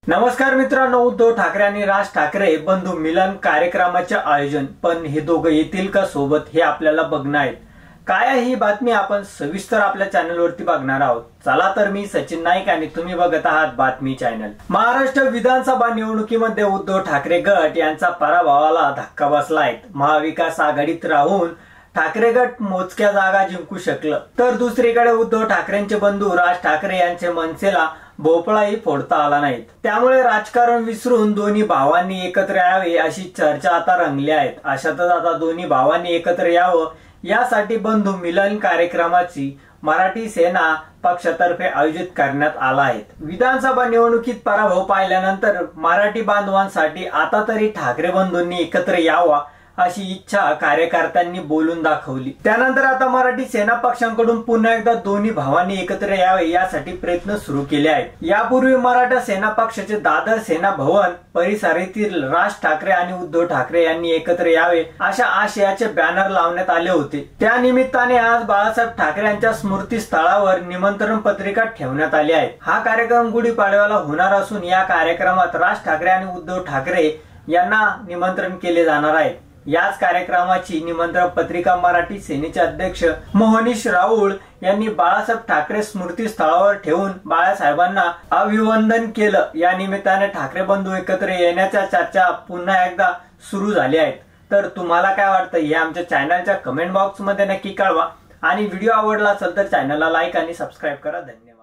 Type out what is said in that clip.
नमस्कार मित्रांनो, उद्धव ठाकरे आणि राज ठाकरे बंधू मिलन कार्यक्रमाचे आयोजन, पण हे दोघं येतील का सोबत हे आपल्याला बघणं आहे। काय आहे ही बातमी आपण सविस्तर आपल्या चॅनलवरती बघणार आहोत। चला तर मी सचिन नाईक आणि तुम्ही बघत आहात बातमी चॅनल। महाराष्ट्र विधानसभा निवडणुकीमध्ये उद्धव ठाकरे गट यांचा पराभवाला धक्का बसलाय। महाविकास आघाडीत राहून ठाकरे गट मोजक्या जागा जिंकू शकलं, तर दुसरीकडे उद्धव ठाकरेंचे बंधू राज ठाकरे यांचे मनसेला भोपळाही फोडता आला नाही। त्यामुळे राजकारण विसरून दोन्ही भावांनी एकत्र यावे अशी चर्चा आता रंगली आहे। अशातच आता दोन्ही भावांनी एकत्र यावं यासाठी बंधू मिलन कार्यक्रमाची मराठी सेना पक्षातर्फे आयोजित करण्यात आला आहे। विधानसभा निवडणुकीत पराभव पाहिल्यानंतर मराठी बांधवांसाठी आता तरी ठाकरे बंधूंनी एकत्र यावा अशी इच्छा कार्यकर्त्यांनी बोलून दाखवली। त्यानंतर आता मराठी सेना पक्षांकडून पुन्हा एकदा दोन्ही भावांनी एकत्र यावे यासाठी प्रयत्न सुरू केले आहेत। यापूर्वी मराठा सेना पक्षाचे दादर सेना भवन परिसरातील राज ठाकरे आणि उद्धव ठाकरे यांनी एकत्र यावे अशा आशयाचे बॅनर लावण्यात आले होते। त्या निमित्ताने आज बाळासाहेब ठाकरे यांच्या स्मृती स्थळावर निमंत्रण पत्रिका ठेवण्यात आली आहे। हा कार्यक्रम गुढीपाडव्याला होणार असून या कार्यक्रमात राज ठाकरे आणि उद्धव ठाकरे यांना निमंत्रण केले जाणार आहे। याच कार्यक्रमाची निमंत्रण पत्रिका मराठी सेनेचे अध्यक्ष मोहनीश राऊळ यांनी बाळासाहेब ठाकरे स्मृती स्थळावर ठेवून बाळासाहेबांना अभिवंदन केलं। या निमित्ताने ठाकरे बंधू एकत्र येण्याच्या चर्चा पुन्हा एकदा सुरू झाली आहेत। तर तुम्हाला काय वाटतं हे आमच्या चॅनलच्या कमेंट बॉक्स मध्ये नक्की कळवा आणि व्हिडिओ आवडला असेल तर चॅनलला लाईक आणि सबस्क्राईब करा। धन्यवाद।